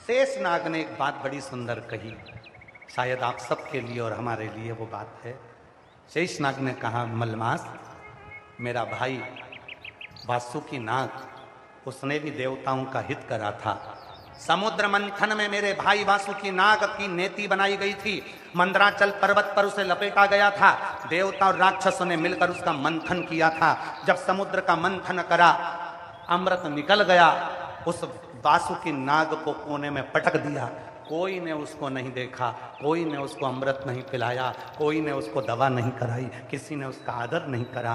शेषनाग ने एक बात बड़ी सुंदर कही, शायद आप सबके लिए और हमारे लिए वो बात है। शेषनाग ने कहा, मलमास, मेरा भाई वासुकी नाग, उसने भी देवताओं का हित करा था। समुद्र मंथन में मेरे भाई वासुकी नाग की नेति बनाई गई थी। मंदराचल पर्वत पर उसे लपेटा गया था। देवता और राक्षसों ने मिलकर उसका मंथन किया था। जब समुद्र का मंथन करा, अमृत निकल गया, उस वासुकी नाग को कोने में पटक दिया। कोई ने उसको नहीं देखा, कोई ने उसको अमृत नहीं पिलाया, कोई ने उसको दवा नहीं कराई, किसी ने उसका आदर नहीं करा।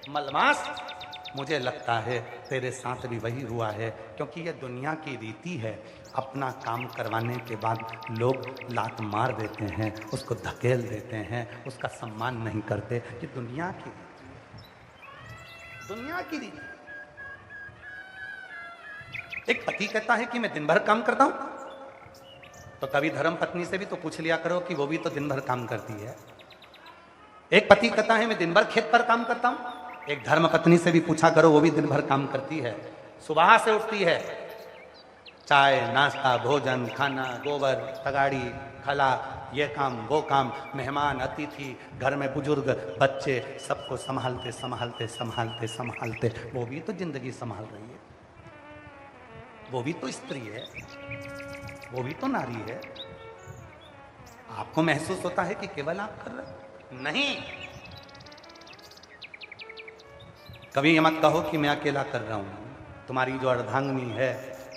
मलमास, मुझे लगता है तेरे साथ भी वही हुआ है, क्योंकि ये दुनिया की रीति है। अपना काम करवाने के बाद लोग लात मार देते हैं, उसको धकेल देते हैं, उसका सम्मान नहीं करते। ये दुनिया की रीति। एक पति कहता है कि मैं दिन भर काम करता हूं, तो कभी धर्म पत्नी से भी तो पूछ लिया करो कि वो भी तो दिन भर काम करती है। एक पति कहता है मैं दिन भर खेत पर काम करता हूं, एक धर्म पत्नी से भी पूछा करो, वो भी दिन भर काम करती है। सुबह से उठती है, चाय नाश्ता भोजन खाना, गोबर तगाड़ी खला, ये काम वो काम, मेहमान अतिथि, घर में बुजुर्ग बच्चे, सबको संभालते संभालते संभालते संभालते वो भी तो जिंदगी संभाल रही है। वो भी तो स्त्री है, वो भी तो नारी है। आपको महसूस होता है कि केवल आप कर रहे? नहीं। कभी ये मत कहो कि मैं अकेला कर रहा हूं। तुम्हारी जो अर्धांगिनी है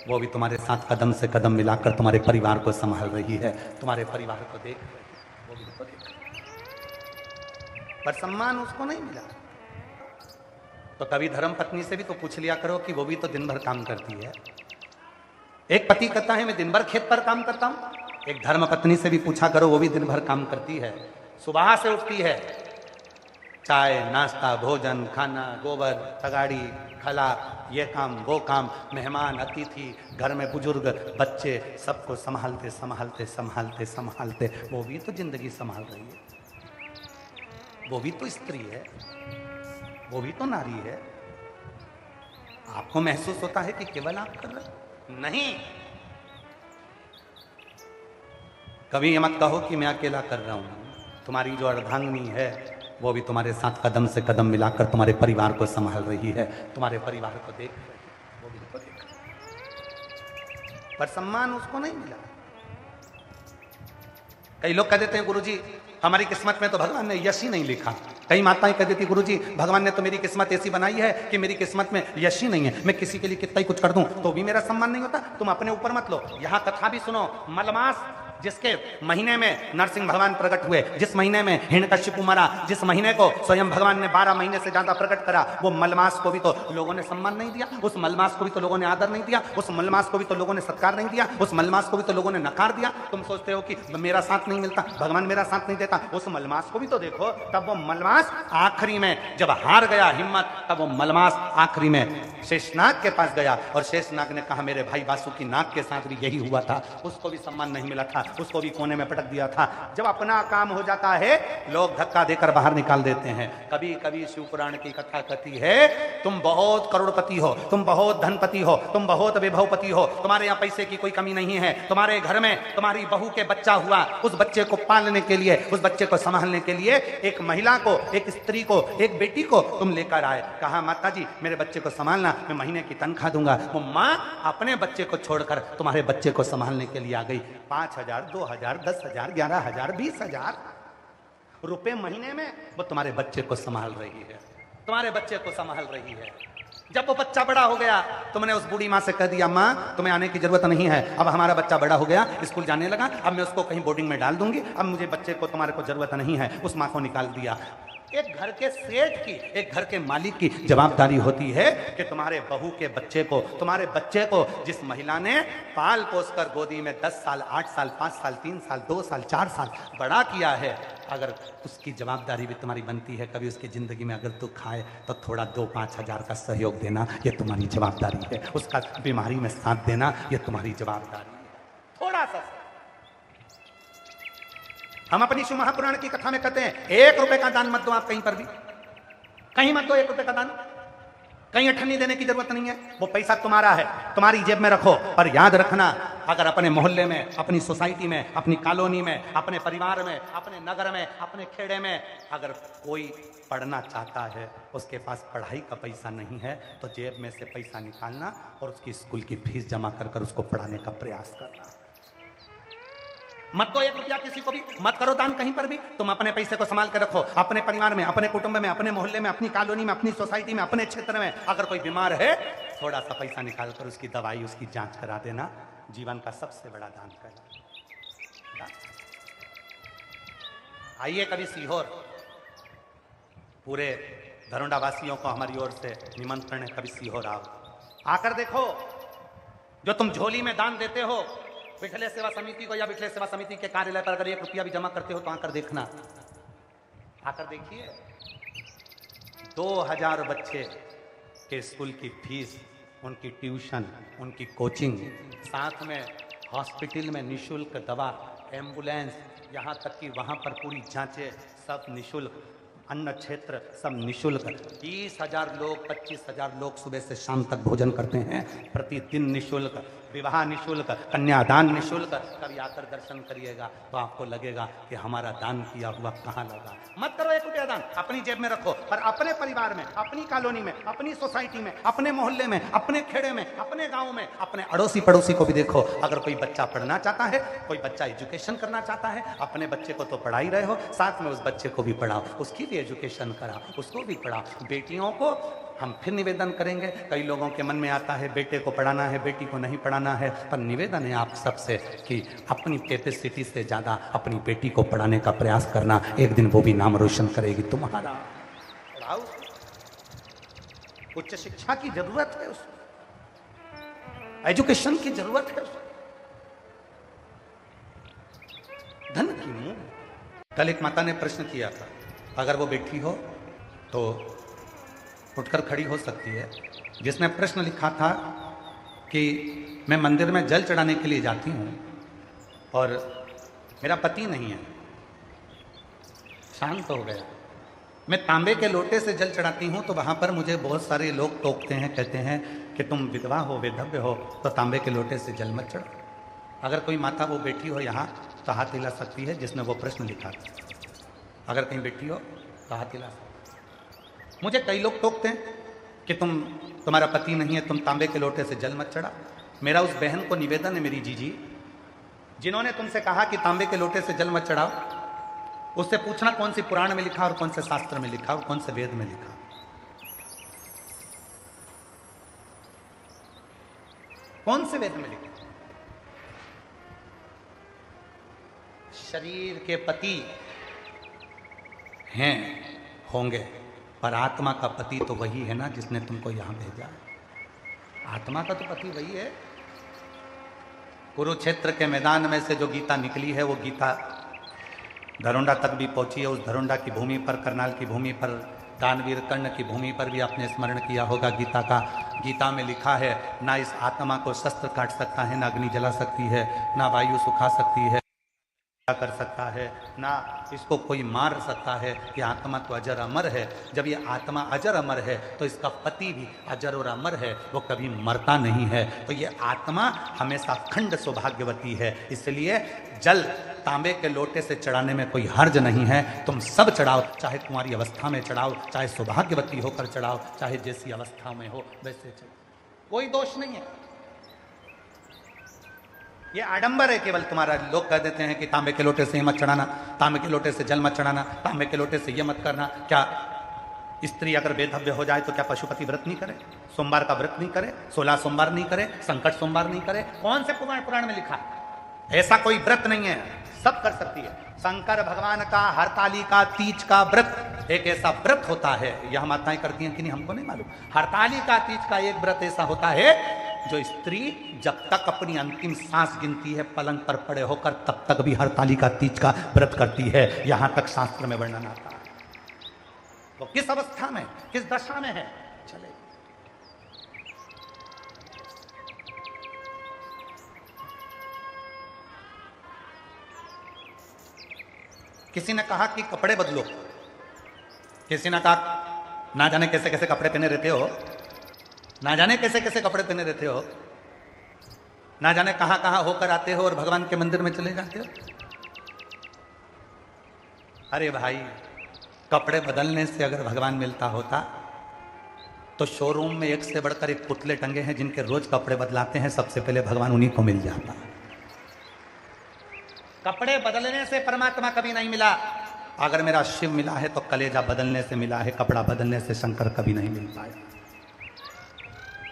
वो भी तुम्हारे साथ कदम से कदम मिलाकर तुम्हारे परिवार को संभाल रही है, तुम्हारे परिवार को देख रही है, वो भी तो देख रही है। पर सम्मान उसको नहीं मिला। तो कभी धर्म पत्नी से भी तो पूछ लिया करो कि वो भी तो दिन भर काम करती है। एक पति कहता है मैं दिन भर खेत पर काम करता हूं, एक धर्म पत्नी से भी पूछा करो, वो भी दिन भर काम करती है। सुबह से उठती है, चाय नाश्ता भोजन खाना, गोबर तगाड़ी खला, ये काम वो काम, मेहमान अतिथि, घर में बुजुर्ग बच्चे, सबको संभालते संभालते संभालते संभालते वो भी तो जिंदगी संभाल रही है। वो भी तो स्त्री है, वो भी तो नारी है। आपको महसूस होता है कि केवल आप कर रहे? नहीं। कभी ये मत कहो कि मैं अकेला कर रहा हूं। तुम्हारी जो अर्धांगिनी है वो भी तुम्हारे साथ कदम से कदम मिलाकर तुम्हारे परिवार को संभाल रही है, तुम्हारे परिवार को देख रही है, वो भी तो देख रही है। पर सम्मान उसको नहीं मिला। कई लोग कह देते हैं गुरुजी हमारी किस्मत में तो भगवान ने यश ही नहीं लिखा। कई माताएं कह देती गुरुजी भगवान ने तो मेरी किस्मत ऐसी बनाई है कि मेरी किस्मत में यश ही नहीं है, मैं किसी के लिए कितना ही कुछ कर दूं तो भी मेरा सम्मान नहीं होता। तुम अपने ऊपर मत लो। यहां कथा भी सुनो। मलमास जिसके महीने में नरसिंह भगवान प्रकट हुए, जिस महीने में हिरण्यकशिपु मरा, जिस महीने को स्वयं भगवान ने 12 महीने से ज्यादा प्रकट करा, वो मलमास को भी तो लोगों ने सम्मान नहीं दिया, उस मलमास को भी तो लोगों ने आदर नहीं दिया, उस मलमास को भी तो लोगों ने सत्कार नहीं दिया, उस मलमास को भी तो लोगों ने नकार दिया। तुम सोचते हो कि मेरा साथ नहीं मिलता, भगवान मेरा साथ नहीं देता, उस मलमास को भी तो देखो। तब वो मलमास आखिरी में जब हार गया हिम्मत, तब वो मलमास आखिरी में शेषनाग के पास गया और शेषनाग ने कहा मेरे भाई वासुकी नाग के साथ भी यही हुआ था, उसको भी सम्मान नहीं मिला था, उसको भी कोने में पटक दिया था। जब अपना काम हो जाता है लोग धक्का देकर बाहर निकाल देते हैं। कभी कभी शिव पुराण की कथा कहती है तुम बहुत करोड़पति हो, तुम बहुत धनपति हो, तुम बहुत विभवपति हो, तुम्हारे यहाँ पैसे की कोई कमी नहीं है, तुम्हारे घर में तुम्हारी बहू के बच्चा हुआ, उस बच्चे को पालने के लिए, उस बच्चे को संभालने के लिए एक महिला को, एक स्त्री को, एक बेटी को तुम लेकर आए। कहा माता जी मेरे बच्चे को संभालना, मैं महीने की तनख्वाह दूंगा। वो माँ अपने बच्चे को छोड़कर तुम्हारे बच्चे को संभालने के लिए आ गई। 5,000 2,000 10,000 11,000 20,000 रुपए महीने में वो तुम्हारे बच्चे को संभाल रही है, तुम्हारे बच्चे को संभाल रही है। जब वो बच्चा बड़ा हो गया तुमने उस बूढ़ी माँ से कह दिया माँ तुम्हें आने की जरूरत नहीं है, अब हमारा बच्चा बड़ा हो गया, स्कूल जाने लगा, अब मैं उसको कहीं बोर्डिंग में डाल दूंगी, अब मुझे बच्चे को तुम्हारे को जरूरत नहीं है। उस माँ को निकाल दिया। एक घर के सेठ की, एक घर के मालिक की जवाबदारी होती है कि तुम्हारे बहू के बच्चे को, तुम्हारे बच्चे को जिस महिला ने पाल पोस कर गोदी में 10 साल 8 साल 5 साल 3 साल 2 साल 4 साल बड़ा किया है, अगर उसकी जवाबदारी भी तुम्हारी बनती है, कभी उसकी जिंदगी में अगर तू खाए तो थोड़ा 2-5 हजार का सहयोग देना ये तुम्हारी जवाबदारी है। उसका बीमारी में साथ देना ये तुम्हारी जवाबदारी है। थोड़ा सा हम अपनी शिव महापुराण की कथा में कहते हैं 1 रुपए का दान मत दो आप कहीं पर भी, कहीं मत दो 1 रुपए का दान। कहीं अठन्नी देने की जरूरत नहीं है, वो पैसा तुम्हारा है, तुम्हारी जेब में रखो। पर याद रखना, अगर अपने मोहल्ले में, अपनी सोसाइटी में, अपनी कॉलोनी में, अपने परिवार में, अपने नगर में, अपने खेड़े में अगर कोई पढ़ना चाहता है, उसके पास पढ़ाई का पैसा नहीं है, तो जेब में से पैसा निकालना और उसकी स्कूल की फीस जमा कर कर उसको पढ़ाने का प्रयास करना। मत दो 1 रुपया किसी को भी, मत करो दान कहीं पर भी। तुम अपने पैसे को संभाल कर रखो, अपने परिवार में, अपने कुटुंब में, अपने मोहल्ले में, अपनी कॉलोनी में, अपनी सोसाइटी में, अपने क्षेत्र में अगर कोई बीमार है, थोड़ा सा पैसा निकाल कर उसकी दवाई, उसकी जांच करा देना, जीवन का सबसे बड़ा दान करना। आइए कभी सीहोर, पूरे धरोंडा वासियों को हमारी ओर से निमंत्रण है, कभी सीहोर आओ, आकर देखो जो तुम झोली में दान देते हो बिठले सेवा समिति को या बिठले सेवा समिति के कार्यालय पर अगर 1 रुपया भी जमा करते हो तो आकर देखना, आकर देखिए 2000 बच्चे के स्कूल की फीस, उनकी ट्यूशन, उनकी कोचिंग, साथ में हॉस्पिटल में निशुल्क दवा, एम्बुलेंस, यहाँ तक कि वहाँ पर पूरी जांचें सब निशुल्क, अन्न क्षेत्र सब निशुल्क। 20,000 लोग, 25,000 लोग सुबह से शाम तक भोजन करते हैं प्रतिदिन निशुल्क। विवाह निशुल्क, कन्यादान निशुल्क। कभी आकर दर्शन करिएगा तो आपको लगेगा कि हमारा दान किया हुआ कहाँ लगा। मत करो 1 रुपया दान, अपनी जेब में रखो, पर अपने परिवार में, अपनी कॉलोनी में, अपनी सोसाइटी में, अपने मोहल्ले में, अपने खेड़े में, अपने गांव में, अपने अड़ोसी पड़ोसी को भी देखो। अगर कोई बच्चा पढ़ना चाहता है, कोई बच्चा एजुकेशन करना चाहता है, अपने बच्चे को तो पढ़ा ही रहे हो, साथ में उस बच्चे को भी पढ़ाओ, उसकी भी एजुकेशन कराओ, उसको भी पढ़ाओ। बेटियों को हम फिर निवेदन करेंगे, कई लोगों के मन में आता है बेटे को पढ़ाना है, बेटी को नहीं पढ़ाना है, पर निवेदन है आप सबसे कि अपनी कैपेसिटी से ज़्यादा अपनी बेटी को पढ़ाने का प्रयास करना, एक दिन वो भी नाम रोशन करेगी तुम्हारा। पढ़ाओ, उच्च शिक्षा की जरूरत है उसको, एजुकेशन की जरूरत है उसको, धन की मुंह। कल एक माता ने प्रश्न किया था, अगर वो बेटी हो तो उठकर खड़ी हो सकती है। जिसने प्रश्न लिखा था कि मैं मंदिर में जल चढ़ाने के लिए जाती हूँ और मेरा पति नहीं है, शांत हो गया, मैं तांबे के लोटे से जल चढ़ाती हूँ तो वहाँ पर मुझे बहुत सारे लोग टोकते हैं, कहते हैं कि तुम विधवा हो, विधव्य हो, तो तांबे के लोटे से जल मत चढ़ो। अगर कोई माता वो बेटी हो यहाँ तो हाथ हिला सकती है जिसने वो प्रश्न लिखा था। अगर कहीं बेटी हो तो हाथ हिला सकती। मुझे कई लोग टोकते हैं कि तुम्हारा पति नहीं है, तुम तांबे के लोटे से जल मत चढ़ा। मेरा उस बहन को निवेदन है, मेरी जीजी, जिन्होंने तुमसे कहा कि तांबे के लोटे से जल मत चढ़ाओ, उससे पूछना कौन सी पुराण में लिखा और कौन से शास्त्र में लिखा और कौन से वेद में लिखा। कौन से वेद में लिखा? शरीर के पति हैं, होंगे, पर आत्मा का पति तो वही है ना जिसने तुमको यहां भेजा है। आत्मा का तो पति वही है। कुरुक्षेत्र के मैदान में से जो गीता निकली है वो गीता धरोंडा तक भी पहुंची है। उस धरोंडा की भूमि पर, करनाल की भूमि पर, दानवीर कर्ण की भूमि पर भी आपने स्मरण किया होगा गीता का। गीता में लिखा है, ना इस आत्मा को शस्त्र काट सकता है, ना अग्नि जला सकती है, ना वायु सुखा सकती है, कर सकता है, ना इसको कोई मार सकता है। ये आत्मा तो अजर अमर है। जब ये आत्मा अजर अमर है तो इसका पति भी अजर और अमर है, वो कभी मरता नहीं है। तो ये आत्मा हमेशा अखंड सौभाग्यवती है। इसलिए जल तांबे के लोटे से चढ़ाने में कोई हर्ज नहीं है। तुम सब चढ़ाओ, चाहे तुम्हारी अवस्था में चढ़ाओ, चाहे सौभाग्यवती होकर चढ़ाओ, चाहे जैसी अवस्था में हो वैसे चढ़ाओ, कोई दोष नहीं है। ये आडंबर है केवल तुम्हारा। लोग कह देते हैं कि तांबे के लोटे से ये मत चढ़ाना, तांबे के लोटे से जल मत चढ़ाना, तांबे के लोटे से ये मत करना। क्या स्त्री अगर बेधव्य हो जाए तो क्या पशुपति व्रत नहीं करे, सोमवार का व्रत नहीं करे, 16 सोमवार नहीं करे, संकट सोमवार नहीं करे? कौन से पुराण में लिखा? ऐसा कोई व्रत नहीं है, सब कर सकती है। शंकर भगवान का हरतालिका तीज का व्रत एक ऐसा व्रत होता है, यह माताएं करती हैं कि नहीं हमको नहीं मालूम। हरतालिका तीज का एक व्रत ऐसा होता है जो स्त्री जब तक अपनी अंतिम सांस गिनती है पलंग पर पड़े होकर, तब तक भी हरतालिका तीज का व्रत करती है। यहां तक शास्त्र में वर्णन आता है। वो किस अवस्था में, किस दशा में है, चले। किसी ने कहा कि कपड़े बदलो, किसी ने कहा ना जाने कैसे कैसे कपड़े पहने रहते हो, ना जाने कैसे कैसे कपड़े पहने रहते हो, ना जाने कहां कहां होकर आते हो और भगवान के मंदिर में चले जाते हो। अरे भाई, कपड़े बदलने से अगर भगवान मिलता होता तो शोरूम में एक से बढ़कर एक पुतले टंगे हैं जिनके रोज कपड़े बदलाते हैं, सबसे पहले भगवान उन्हीं को मिल जाता। कपड़े बदलने से परमात्मा कभी नहीं मिला। अगर मेरा शिव मिला है तो कलेजा बदलने से मिला है, कपड़ा बदलने से शंकर कभी नहीं मिल पाया।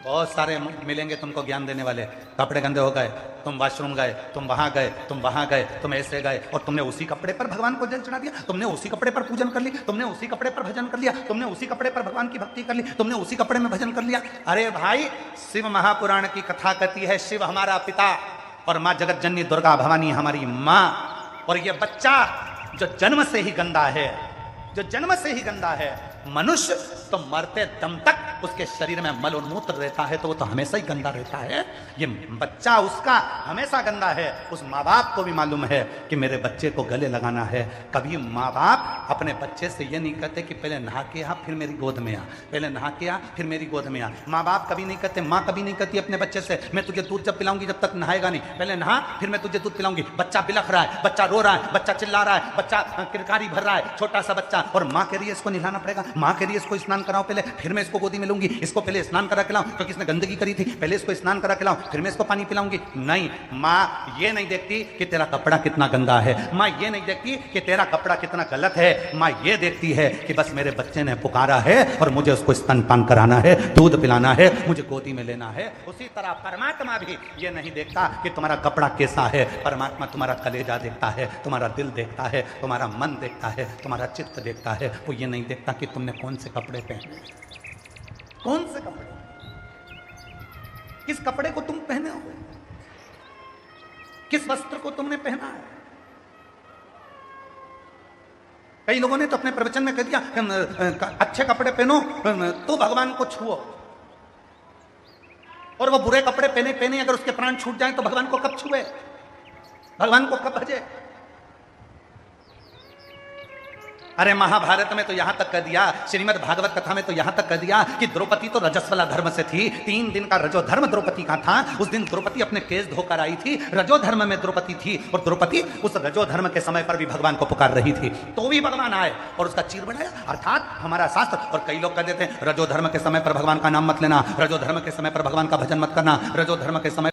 बहुत सारे मिलेंगे तुमको ज्ञान देने वाले, कपड़े गंदे हो गए, तुम वॉशरूम गए, तुम वहां गए, तुम वहां गए, तुम ऐसे गए और तुमने उसी कपड़े पर भगवान को जल चढ़ा दिया, तुमने उसी कपड़े पर पूजन कर ली, तुमने उसी कपड़े पर भजन कर लिया, तुमने उसी कपड़े पर भगवान की भक्ति कर ली, तुमने उसी कपड़े में भजन कर लिया। अरे भाई, शिव महापुराण की कथा कहती है शिव हमारा पिता और माँ जगत जननी दुर्गा भवानी हमारी माँ। और ये बच्चा जो जन्म से ही गंदा है, जो जन्म से ही गंदा है, मनुष्य तो मरते दम तक उसके शरीर में मल और मूत्र रहता है, तो वो तो हमेशा ही गंदा रहता है। ये बच्चा उसका हमेशा गंदा है। उस माँ बाप को भी मालूम है कि मेरे बच्चे को गले लगाना है। कभी माँ बाप अपने बच्चे से ये नहीं कहते कि पहले नहा के आ फिर मेरी गोद में आ, पहले नहा के आ फिर मेरी गोद में आ। माँ बाप कभी नहीं कहते, माँ कभी नहीं कहती अपने बच्चे से मैं तुझे दूध जब पिलाऊंगी जब तक नहाएगा नहीं, पहले नहा फिर मैं तुझे दूध पिलाऊंगी। बच्चा बिलख रहा है, बच्चा रो रहा है, बच्चा चिल्ला रहा है, बच्चा किरकारी भर रहा है, छोटा सा बच्चा, और माँ कह रही है इसको नहलाना पड़ेगा, माँ कह रही है इसको स्नान कराओ पहले फिर मैं इसको गोदी में लूंगी, इसको पहले स्नान करा के लाऊं क्योंकि इसने गंदगी करी थी, पहले इसको स्नान करा के लाऊं फिर मैं इसको पानी पिलाऊंगी। नहीं, माँ ये नहीं देखती कि तेरा कपड़ा कितना गंदा है, माँ ये नहीं देखती कि तेरा कपड़ा कितना गलत है, माँ ये देखती है कि बस मेरे बच्चे ने पुकारा है और मुझे उसको स्तनपान कराना है, दूध पिलाना है, मुझे गोदी में लेना है। उसी तरह परमात्मा भी ये नहीं देखता कि तुम्हारा कपड़ा कैसा है, परमात्मा तुम्हारा कलेजा देखता है, तुम्हारा दिल देखता है, तुम्हारा मन देखता है, तुम्हारा चित्त देखता है। वो ये नहीं देखता कि तुमने कौन से कपड़े पहने, कौन से कपड़े, किस कपड़े को तुम पहने हो, किस वस्त्र को तुमने पहना है। कई लोगों ने तो अपने प्रवचन में कह दिया अच्छे कपड़े पहनो तो भगवान को छुओ, और वो बुरे कपड़े पहने पहने अगर उसके प्राण छूट जाएं तो भगवान को कब छुए, भगवान को कब भजे। अरे महाभारत में तो यहां तक कह दिया, श्रीमद् भागवत कथा में तो यहां तक कह दिया कि द्रौपदी तो रजस्वला धर्म से थी, 3 दिन का रजो धर्म द्रौपदी का था। उस दिन द्रौपदी अपने केस धोकर आई थी, रजो धर्म में द्रौपदी थी, और द्रौपदी उस रजो धर्म के समय पर भी भगवान को पुकार रही थी, तो भी भगवान आए और उसका चीर बढ़ाया। अर्थात हमारा शास्त्र, और कई लोग कह देते हैं रजो धर्म के समय पर भगवान का नाम मत लेना, रजो धर्म के समय पर भगवान का भजन मत करना, रजो धर्म के समय